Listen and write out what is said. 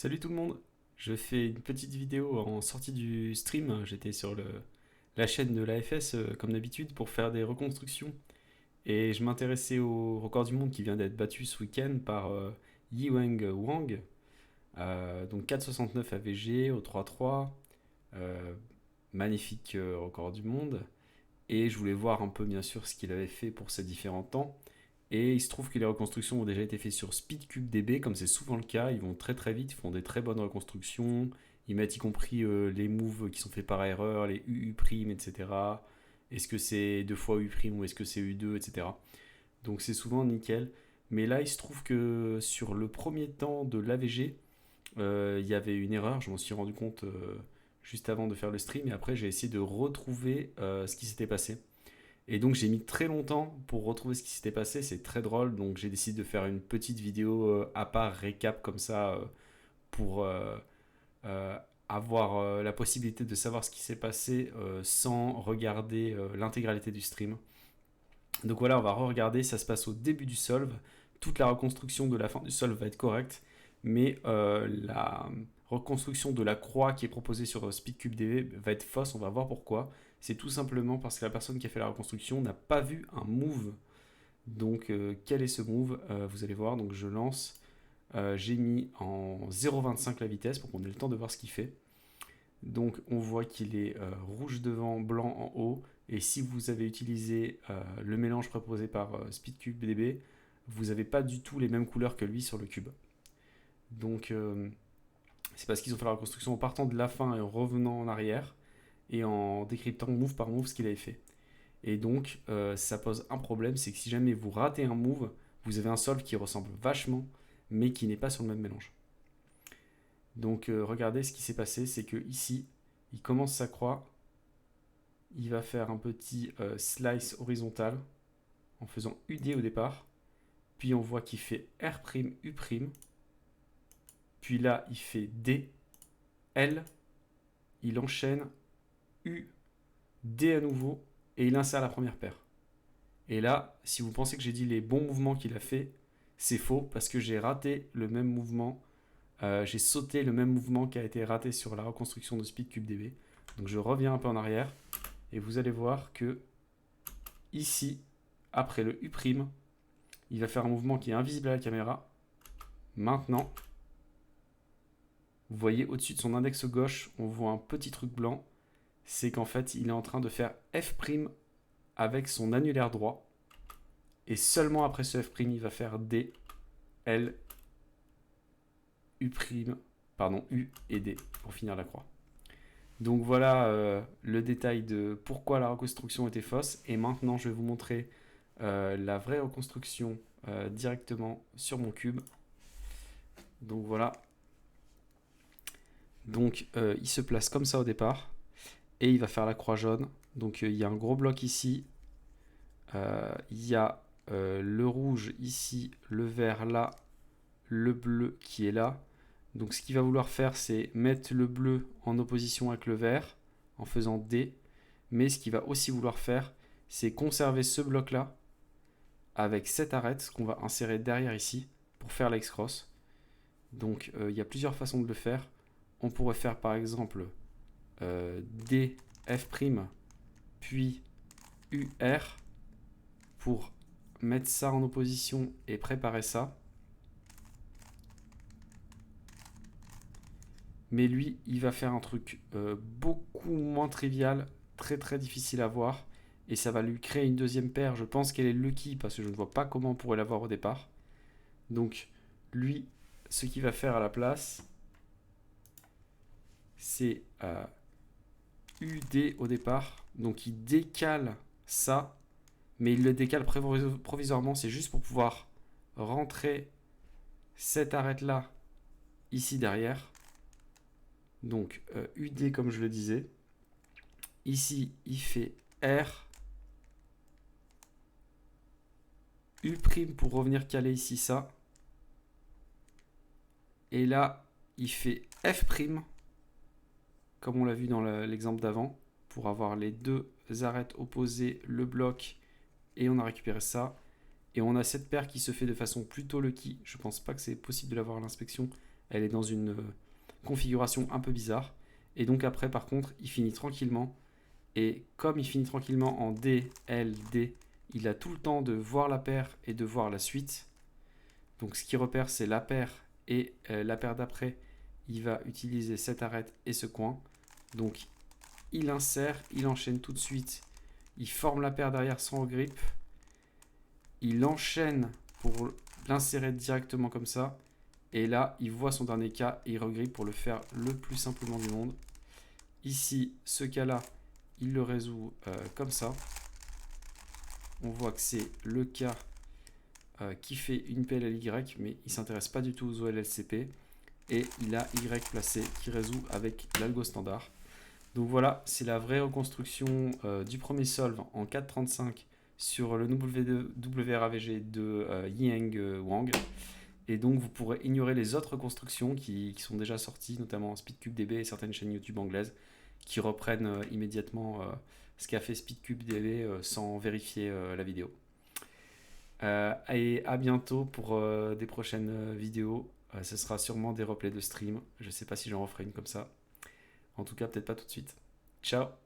Salut tout le monde, je fais une petite vidéo en sortie du stream, j'étais sur la chaîne de l'AFS comme d'habitude pour faire des reconstructions et je m'intéressais au record du monde qui vient d'être battu ce week-end par Yiweng Wang, donc 4,69 AVG au 3,3, euh, magnifique record du monde et je voulais voir un peu bien sûr ce qu'il avait fait pour ces différents temps. Et il se trouve que les reconstructions ont déjà été faites sur SpeedCubeDB, comme c'est souvent le cas. Ils vont très très vite, ils font des très bonnes reconstructions. Ils mettent y compris les moves qui sont faits par erreur, les UU', etc. Est-ce que c'est 2 fois U' ou est-ce que c'est U2, etc. Donc c'est souvent nickel. Mais là, il se trouve que sur le premier temps de l'AVG, il y avait une erreur. Je m'en suis rendu compte juste avant de faire le stream. Et après, j'ai essayé de retrouver ce qui s'était passé. Et donc j'ai mis très longtemps pour retrouver ce qui s'était passé, c'est très drôle, donc j'ai décidé de faire une petite vidéo à part récap comme ça pour euh, avoir la possibilité de savoir ce qui s'est passé sans regarder l'intégralité du stream. Donc voilà, on va re-regarder, ça se passe au début du solve, toute la reconstruction de la fin du solve va être correcte, mais la reconstruction de la croix qui est proposée sur SpeedCubeDB va être fausse, on va voir pourquoi. C'est tout simplement parce que la personne qui a fait la reconstruction n'a pas vu un move. Donc quel est ce move? Vous allez voir, donc je lance. J'ai mis en 0,25 la vitesse pour qu'on ait le temps de voir ce qu'il fait. Donc on voit qu'il est rouge devant, blanc en haut. Et si vous avez utilisé le mélange proposé par SpeedCubeDB, vous n'avez pas du tout les mêmes couleurs que lui sur le cube. Donc c'est parce qu'ils ont fait la reconstruction en partant de la fin et en revenant en arrière et en décryptant move par move ce qu'il avait fait. Et donc ça pose un problème, c'est que si jamais vous ratez un move, vous avez un solve qui ressemble vachement, mais qui n'est pas sur le même mélange. Donc regardez ce qui s'est passé, c'est que ici, il commence sa croix, il va faire un petit slice horizontal en faisant UD au départ, puis on voit qu'il fait R', U', puis là il fait D, L, il enchaîne U, D à nouveau, et il insère la première paire. Et là, si vous pensez que j'ai dit les bons mouvements qu'il a fait, c'est faux parce que j'ai raté le même mouvement. J'ai sauté le même mouvement qui a été raté sur la reconstruction de SpeedCubeDB. Donc je reviens un peu en arrière et vous allez voir que ici, après le U', il va faire un mouvement qui est invisible à la caméra. Maintenant, vous voyez au-dessus de son index gauche, on voit un petit truc blanc. C'est qu'en fait, il est en train de faire F' avec son annulaire droit. Et seulement après ce F', il va faire D, L, U', pardon, U et D pour finir la croix. Donc voilà le détail de pourquoi la reconstruction était fausse. Et maintenant, je vais vous montrer la vraie reconstruction directement sur mon cube. Donc voilà. Donc il se place comme ça au départ. Et il va faire la croix jaune. Donc il y a un gros bloc ici. Il y a le rouge ici, le vert là, le bleu qui est là. Donc ce qu'il va vouloir faire, c'est mettre le bleu en opposition avec le vert en faisant D. Mais ce qu'il va aussi vouloir faire, c'est conserver ce bloc-là avec cette arête qu'on va insérer derrière ici pour faire l'ex-cross. Donc il y a plusieurs façons de le faire. On pourrait faire par exemple D, F', puis UR pour mettre ça en opposition et préparer ça. Mais lui, il va faire un truc beaucoup moins trivial, très très difficile à voir. Et ça va lui créer une deuxième paire. Je pense qu'elle est lucky parce que je ne vois pas comment on pourrait l'avoir au départ. Donc lui, ce qu'il va faire à la place, c'est UD au départ. Donc il décale ça, mais il le décale provisoirement. C'est juste pour pouvoir rentrer cette arête-là ici derrière. Donc UD comme je le disais. Ici, il fait R, U' pour revenir caler ici ça. Et là, il fait F', comme on l'a vu dans l'exemple d'avant, pour avoir les deux arêtes opposées, le bloc, et on a récupéré ça. Et on a cette paire qui se fait de façon plutôt lucky. Je pense pas que c'est possible de l'avoir à l'inspection. elle est dans une configuration un peu bizarre. Et donc après, par contre, il finit tranquillement. Et comme il finit tranquillement en D, L, D, il a tout le temps de voir la paire et de voir la suite. Donc ce qu'il repère, c'est la paire et la paire d'après, il va utiliser cette arête et ce coin. Donc il insère, il enchaîne tout de suite, il forme la paire derrière sans regrip, il enchaîne pour l'insérer directement comme ça, et là il voit son dernier cas et il regrippe pour le faire le plus simplement du monde. Ici, ce cas-là, il le résout comme ça. On voit que c'est le cas qui fait une PLLY, mais il ne s'intéresse pas du tout aux OLLCP. Et il a Y placé qui résout avec l'algo standard. Donc voilà, c'est la vraie reconstruction du premier solve en 4.35 sur le WRAVG de Ying Wang. Et donc vous pourrez ignorer les autres reconstructions qui sont déjà sorties, notamment SpeedCubeDB et certaines chaînes YouTube anglaises qui reprennent immédiatement ce qu'a fait SpeedCubeDB sans vérifier la vidéo. Et à bientôt pour des prochaines vidéos. Ce sera sûrement des replays de stream. Je ne sais pas si j'en referai une comme ça. En tout cas, peut-être pas tout de suite. Ciao!